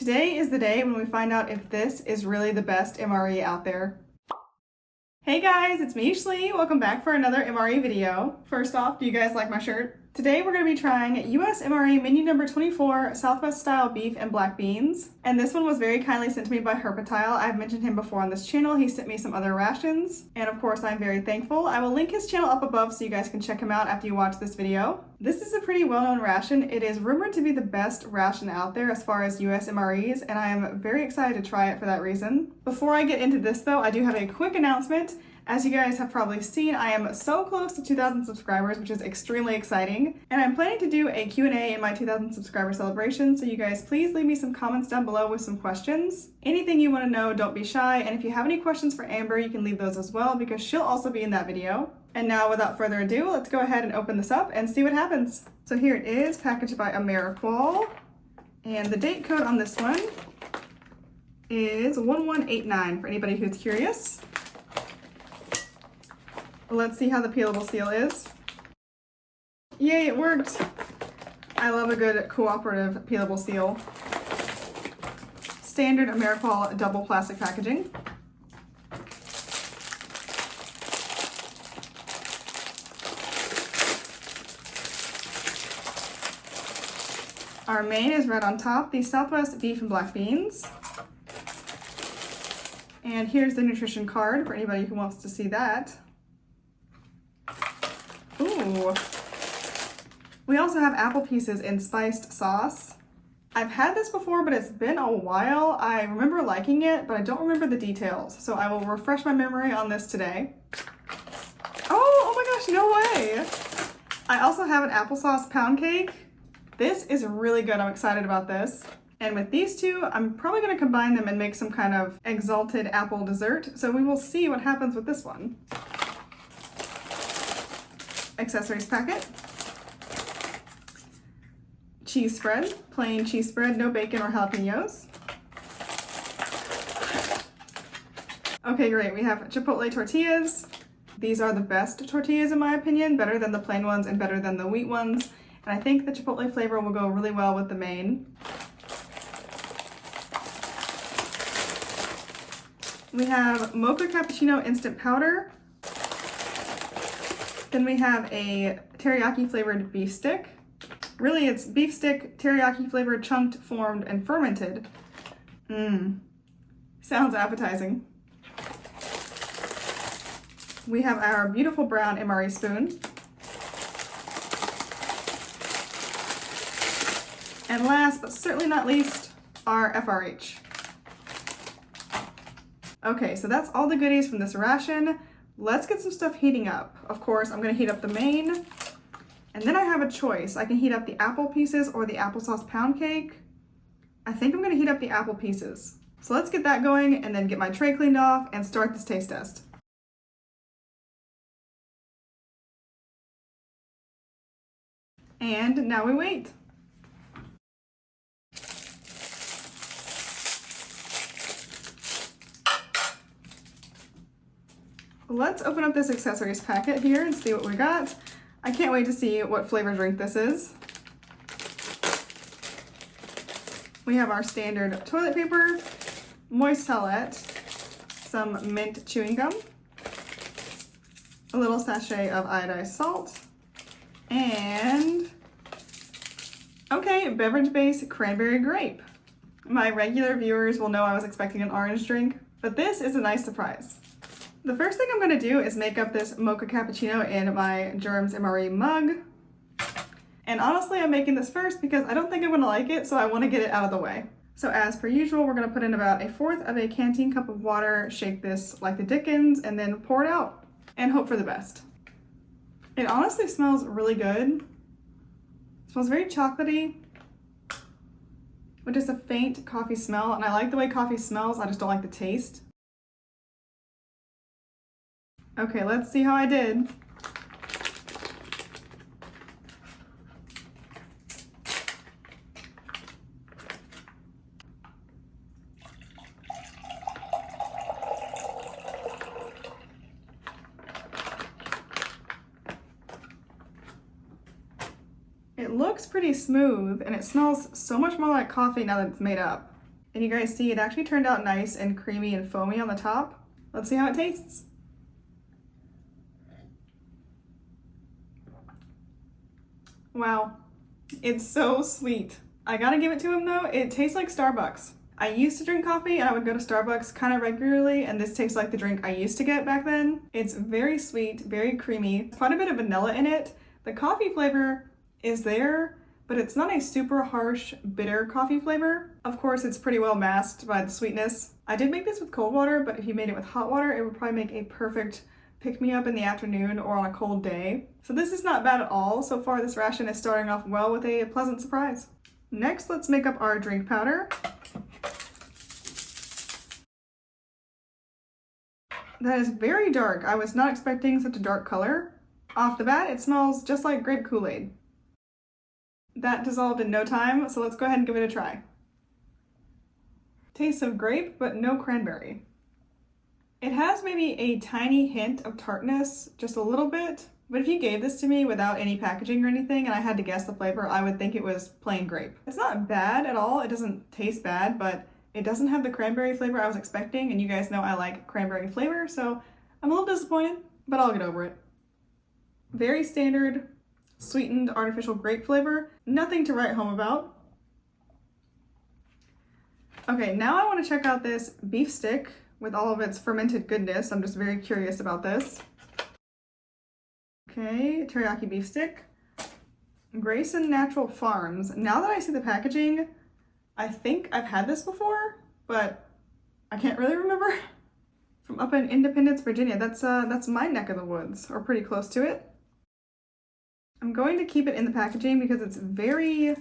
today is the day when we find out if this is really the best MRE out there. Hey guys, it's me, Schlee. Welcome back for another MRE video. First off, do you guys like my shirt? Today we're going to be trying US MRE menu number 24, Southwest style beef and black beans. And this one was very kindly sent to me by Herpetile. I've mentioned him before on this channel. He sent me some other rations. And of course, I'm very thankful. I will link his channel up above so you guys can check him out after you watch this video. This is a pretty well-known ration. It is rumored to be the best ration out there as far as US MREs, and I am very excited to try it for that reason. Before I get into this though, I do have a quick announcement. As you guys have probably seen, I am so close to 2,000 subscribers, which is extremely exciting. And I'm planning to do a Q&A in my 2,000 subscriber celebration, so you guys please leave me some comments down below with some questions. Anything you want to know, don't be shy, and if you have any questions for Amber, you can leave those as well because she'll also be in that video. And now, without further ado, let's go ahead and open this up and see what happens. So here it is, packaged by AmeriQual, and the date code on this one is 1189 for anybody who's curious. Let's see how the peelable seal is. Yay, it worked! I love a good cooperative peelable seal. Standard AmeriQual double plastic packaging. Our main is right on top, the Southwest beef and black beans. And here's the nutrition card for anybody who wants to see that. Ooh. We also have apple pieces in spiced sauce. I've had this before, but it's been a while. I remember liking it, but I don't remember the details. So I will refresh my memory on this today. Oh my gosh, no way! I also have an applesauce pound cake. This is really good. I'm excited about this. And with these two, I'm probably going to combine them and make some kind of exalted apple dessert. So we will see what happens with this one. Accessories packet. Cheese spread, plain cheese spread, no bacon or jalapenos. Okay, great. We have chipotle tortillas. These are the best tortillas in my opinion, better than the plain ones and better than the wheat ones. And I think the chipotle flavor will go really well with the main. We have mocha cappuccino instant powder. Then we have a teriyaki flavored beef stick. Really, it's beef stick, teriyaki flavored, chunked, formed, and fermented. Sounds appetizing. We have our beautiful brown MRE spoon. And last, but certainly not least, our FRH. Okay, so that's all the goodies from this ration. Let's get some stuff heating up. Of course, I'm gonna heat up the main, and then I have a choice. I can heat up the apple pieces or the applesauce pound cake. I think I'm gonna heat up the apple pieces. So let's get that going and then get my tray cleaned off and start this taste test. And now we wait. Let's open up this accessories packet here and see what we got. I can't wait to see what flavor drink this is. We have our standard toilet paper, moist towelette, some mint chewing gum, a little sachet of iodized salt, and okay, beverage base cranberry grape. My regular viewers will know I was expecting an orange drink, but this is a nice surprise. The first thing I'm going to do is make up this mocha cappuccino in my Germs MRE mug. And honestly, I'm making this first because I don't think I'm going to like it, so I want to get it out of the way. So as per usual, we're going to put in about 1/4 of a canteen cup of water, shake this like the dickens, and then pour it out and hope for the best. It honestly smells really good. It smells very chocolatey, with just a faint coffee smell, and I like the way coffee smells, I just don't like the taste. Okay, let's see how I did. It looks pretty smooth and it smells so much more like coffee now that it's made up. And you guys see it actually turned out nice and creamy and foamy on the top. Let's see how it tastes. Wow, it's so sweet. I gotta give it to him though, it tastes like Starbucks. I used to drink coffee and I would go to Starbucks kind of regularly, and this tastes like the drink I used to get back then. It's very sweet, very creamy, quite a bit of vanilla in it. The coffee flavor is there, but it's not a super harsh, bitter coffee flavor. Of course, it's pretty well masked by the sweetness. I did make this with cold water, but if you made it with hot water, it would probably make a perfect pick-me-up in the afternoon or on a cold day. So this is not bad at all. So far, this ration is starting off well with a pleasant surprise. Next, let's make up our drink powder. That is very dark. I was not expecting such a dark color. Off the bat, it smells just like grape Kool-Aid. That dissolved in no time, so let's go ahead and give it a try. Taste of grape, but no cranberry. It has maybe a tiny hint of tartness, just a little bit, but if you gave this to me without any packaging or anything and I had to guess the flavor, I would think it was plain grape. It's not bad at all. It doesn't taste bad, but it doesn't have the cranberry flavor I was expecting, and you guys know I like cranberry flavor, so I'm a little disappointed, but I'll get over it. Very standard, sweetened artificial grape flavor. Nothing to write home about. Okay, now I want to check out this beef stick with all of its fermented goodness. I'm just very curious about this. Okay, teriyaki beef stick. Grayson Natural Farms. Now that I see the packaging, I think I've had this before, but I can't really remember. From up in Independence, Virginia. That's my neck of the woods, or pretty close to it. I'm going to keep it in the packaging because it's very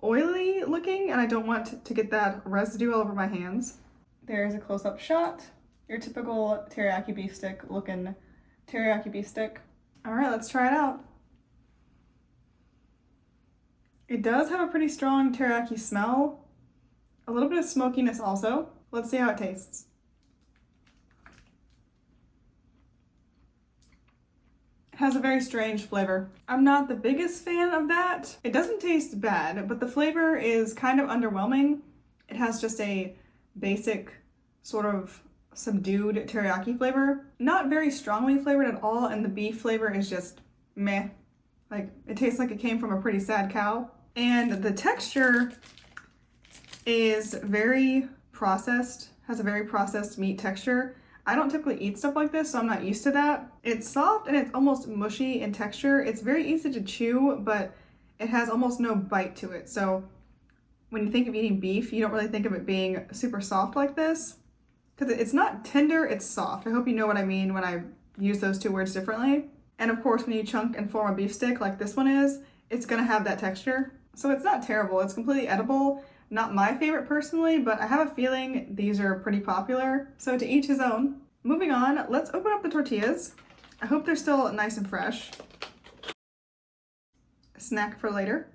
oily looking and I don't want to get that residue all over my hands. There's a close-up shot. Your typical teriyaki beef stick looking teriyaki beef stick. All right, let's try it out. It does have a pretty strong teriyaki smell. A little bit of smokiness also. Let's see how it tastes. It has a very strange flavor. I'm not the biggest fan of that. It doesn't taste bad, but the flavor is kind of underwhelming. It has just a basic sort of subdued teriyaki flavor. Not very strongly flavored at all, and the beef flavor is just meh. Like, it tastes like it came from a pretty sad cow. And the texture is very processed, has a very processed meat texture. I don't typically eat stuff like this, so I'm not used to that. It's soft and it's almost mushy in texture. It's very easy to chew, but it has almost no bite to it. So when you think of eating beef, you don't really think of it being super soft like this, because it's not tender, it's soft. I hope you know what I mean when I use those two words differently. And of course, when you chunk and form a beef stick like this one is, it's gonna have that texture. So it's not terrible, it's completely edible. Not my favorite personally, but I have a feeling these are pretty popular. So to each his own. Moving on, let's open up the tortillas. I hope they're still nice and fresh. A snack for later.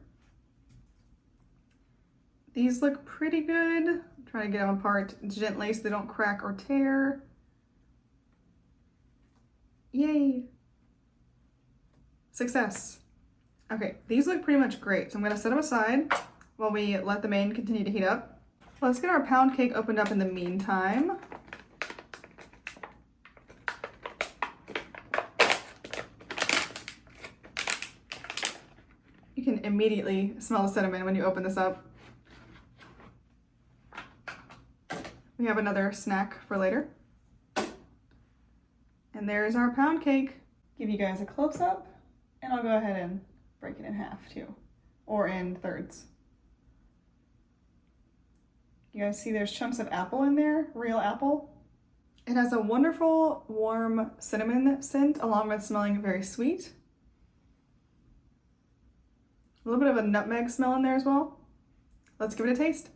These look pretty good. I'm trying to get them apart gently so they don't crack or tear. Yay. Success. Okay, these look pretty much great, so I'm gonna set them aside while we let the main continue to heat up. Let's get our pound cake opened up in the meantime. You can immediately smell the cinnamon when you open this up. We have another snack for later. And there's our pound cake. Give you guys a close-up, and I'll go ahead and break it in half too, or in thirds. You guys see there's chunks of apple in there, real apple. It has a wonderful warm cinnamon scent along with smelling very sweet. A little bit of a nutmeg smell in there as well. Let's give it a taste.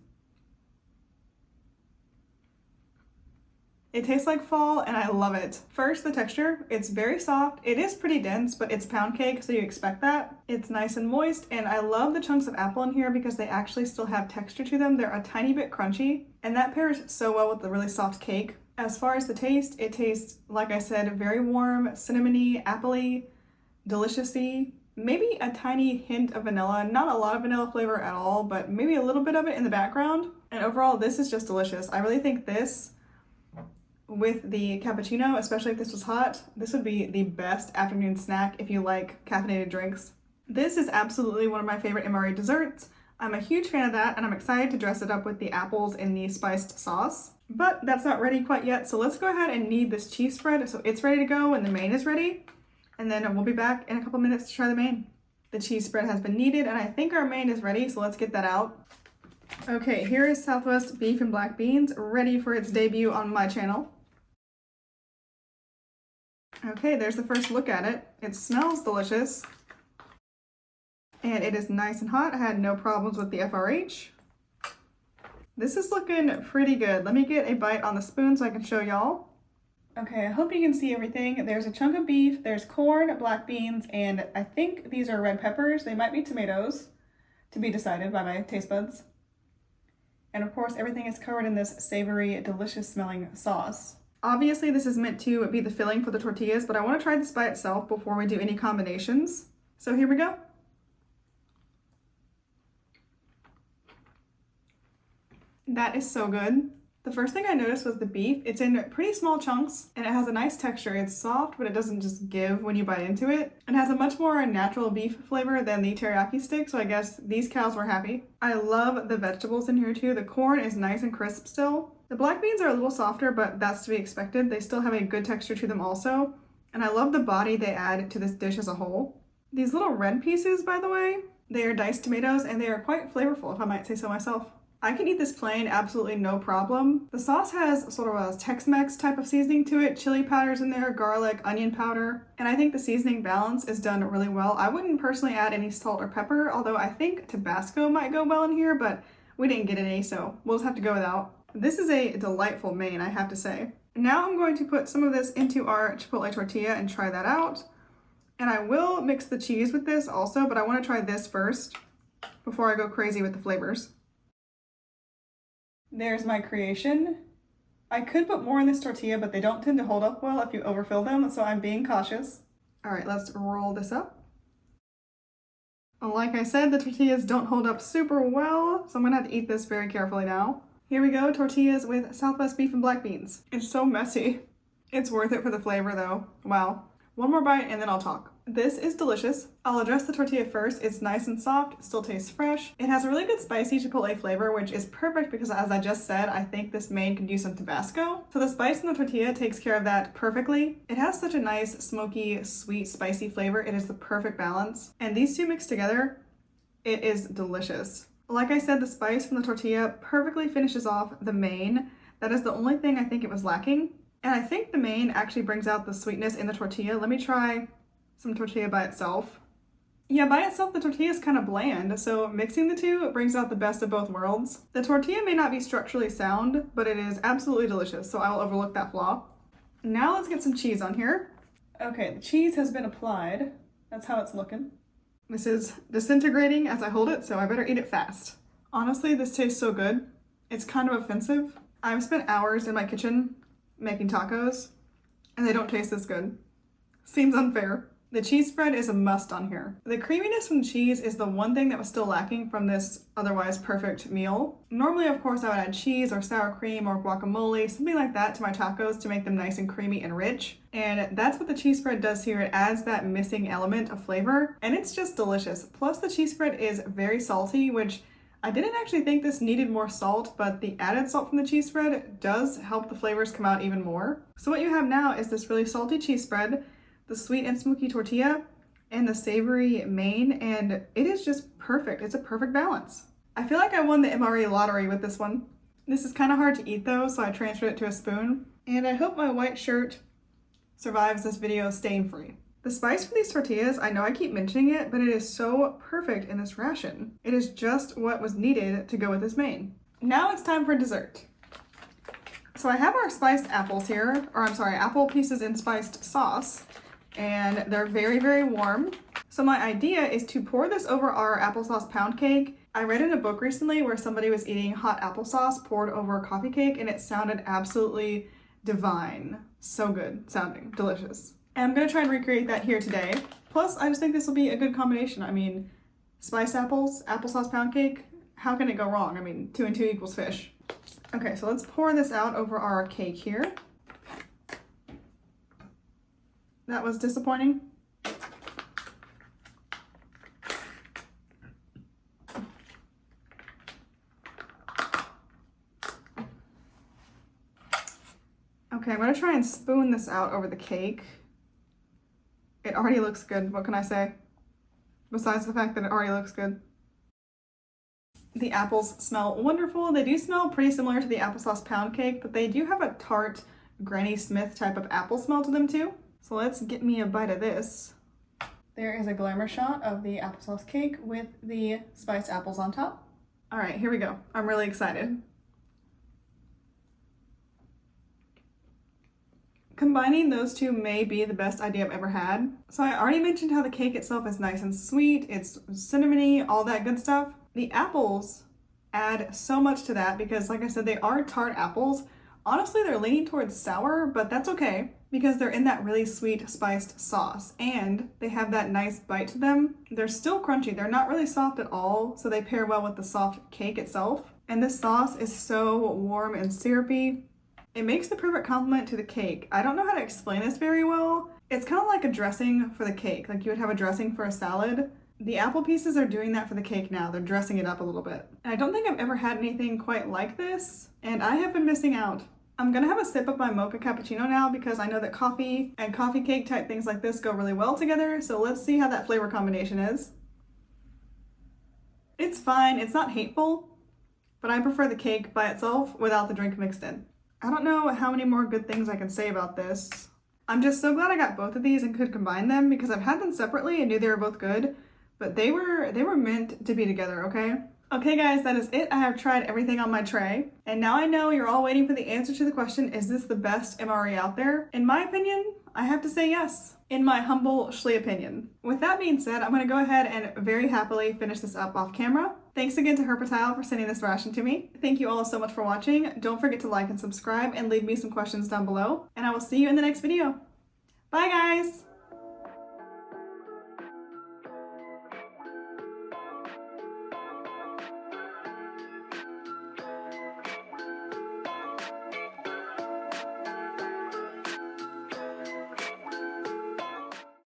It tastes like fall and I love it. First, the texture, it's very soft. It is pretty dense, but it's pound cake, so you expect that. It's nice and moist, and I love the chunks of apple in here because they actually still have texture to them. They're a tiny bit crunchy, and that pairs so well with the really soft cake. As far as the taste, it tastes, like I said, very warm, cinnamony, appley, delicious-y. maybe a tiny hint of vanilla, not a lot of vanilla flavor at all, but maybe a little bit of it in the background. And overall, this is just delicious. I really think this with the cappuccino, especially if this was hot, this would be the best afternoon snack if you like caffeinated drinks. This is absolutely one of my favorite MRE desserts. I'm a huge fan of that, and I'm excited to dress it up with the apples in the spiced sauce. But that's not ready quite yet, so let's go ahead and knead this cheese spread so it's ready to go when the main is ready. And then we'll be back in a couple minutes to try the main. The cheese spread has been kneaded, and I think our main is ready, so let's get that out. Okay, here is Southwest beef and black beans, ready for its debut on my channel. Okay, there's the first look at it. It smells delicious. And it is nice and hot. I had no problems with the FRH. This is looking pretty good. Let me get a bite on the spoon so I can show y'all. Okay, I hope you can see everything. There's a chunk of beef, there's corn, black beans, and I think these are red peppers. They might be tomatoes, to be decided by my taste buds. And of course, everything is covered in this savory, delicious smelling sauce. Obviously, this is meant to be the filling for the tortillas, but I want to try this by itself before we do any combinations. So here we go. That is so good. The first thing I noticed was the beef. It's in pretty small chunks and it has a nice texture. It's soft, but it doesn't just give when you bite into it. It has a much more natural beef flavor than the teriyaki stick, so I guess these cows were happy. I love the vegetables in here too. The corn is nice and crisp still. The black beans are a little softer, but that's to be expected. They still have a good texture to them also. And I love the body they add to this dish as a whole. These little red pieces, by the way, they are diced tomatoes and they are quite flavorful, if I might say so myself. I can eat this plain, absolutely no problem. The sauce has sort of a Tex-Mex type of seasoning to it. Chili powder's in there, garlic, onion powder, and I think the seasoning balance is done really well. I wouldn't personally add any salt or pepper, although I think Tabasco might go well in here, but we didn't get any, so we'll just have to go without. This is a delightful main, I have to say. Now I'm going to put some of this into our chipotle tortilla and try that out. And I will mix the cheese with this also, but I want to try this first before I go crazy with the flavors. There's my creation. I could put more in this tortilla, but they don't tend to hold up well if you overfill them, so I'm being cautious. All right, let's roll this up. Like I said, the tortillas don't hold up super well, so I'm gonna have to eat this very carefully now. Here we go, tortillas with Southwest beef and black beans. It's so messy. It's worth it for the flavor though. Wow. One more bite and then I'll talk. This is delicious. I'll address the tortilla first. It's nice and soft, still tastes fresh. It has a really good spicy chipotle flavor, which is perfect because, as I just said, I think this main could use some Tabasco. So the spice in the tortilla takes care of that perfectly. It has such a nice, smoky, sweet, spicy flavor. It is the perfect balance. And these two mixed together, it is delicious. Like I said, the spice from the tortilla perfectly finishes off the main. That is the only thing I think it was lacking. And I think the main actually brings out the sweetness in the tortilla. Let me try some tortilla by itself. Yeah, by itself, the tortilla is kind of bland, so mixing the two brings out the best of both worlds. The tortilla may not be structurally sound, but it is absolutely delicious, so I will overlook that flaw. Now let's get some cheese on here. Okay, the cheese has been applied. That's how it's looking. This is disintegrating as I hold it, so I better eat it fast. Honestly, this tastes so good. It's kind of offensive. I've spent hours in my kitchen making tacos, and they don't taste this good. Seems unfair. The cheese spread is a must on here. The creaminess from the cheese is the one thing that was still lacking from this otherwise perfect meal. Normally, of course, I would add cheese or sour cream or guacamole, something like that to my tacos to make them nice and creamy and rich. And that's what the cheese spread does here. It adds that missing element of flavor, and it's just delicious. Plus, the cheese spread is very salty, which I didn't actually think this needed more salt, but the added salt from the cheese spread does help the flavors come out even more. So what you have now is this really salty cheese spread, the sweet and smoky tortilla, and the savory main, and it is just perfect. It's a perfect balance. I feel like I won the MRE lottery with this one. This is kind of hard to eat though, so I transferred it to a spoon, and I hope my white shirt survives this video stain-free. The spice for these tortillas, I know I keep mentioning it, but it is so perfect in this ration. It is just what was needed to go with this main. Now it's time for dessert. So I have our spiced apples here, or I'm sorry, apple pieces in spiced sauce, and they're very, very warm. So my idea is to pour this over our applesauce pound cake. I read in a book recently where somebody was eating hot applesauce poured over a coffee cake, and it sounded absolutely divine. So good sounding, delicious. And I'm gonna try and recreate that here today. Plus, I just think this will be a good combination. I mean, spiced apples, applesauce pound cake, how can it go wrong? I mean, 2 and 2 equals fish. Okay, so let's pour this out over our cake here. That was disappointing. Okay, I'm gonna try and spoon this out over the cake. It already looks good, what can I say? Besides the fact that it already looks good. The apples smell wonderful. They do smell pretty similar to the applesauce pound cake, but they do have a tart Granny Smith type of apple smell to them too. So let's get me a bite of this. There is a glamour shot of the applesauce cake with the spiced apples on top. All right, here we go. I'm really excited. Combining those two may be the best idea I've ever had. So I already mentioned how the cake itself is nice and sweet, it's cinnamony, all that good stuff. The apples add so much to that because, like I said, they are tart apples. Honestly, they're leaning towards sour, but that's okay because they're in that really sweet spiced sauce and they have that nice bite to them. They're still crunchy, they're not really soft at all, so they pair well with the soft cake itself. And this sauce is so warm and syrupy. It makes the perfect complement to the cake. I don't know how to explain this very well. It's kind of like a dressing for the cake, like you would have a dressing for a salad. The apple pieces are doing that for the cake now. They're dressing it up a little bit. And I don't think I've ever had anything quite like this, and I have been missing out. I'm gonna have a sip of my mocha cappuccino now because I know that coffee and coffee cake type things like this go really well together, so let's see how that flavor combination is. It's fine, it's not hateful, but I prefer the cake by itself without the drink mixed in. I don't know how many more good things I can say about this. I'm just so glad I got both of these and could combine them because I've had them separately and knew they were both good, but they were meant to be together, okay? Okay guys, that is it. I have tried everything on my tray, and now I know you're all waiting for the answer to the question, is this the best MRE out there? In my opinion, I have to say yes. In my humble Schlee opinion. With that being said, I'm gonna go ahead and very happily finish this up off camera. Thanks again to Herpetile for sending this ration to me. Thank you all so much for watching. Don't forget to like and subscribe and leave me some questions down below, and I will see you in the next video. Bye guys!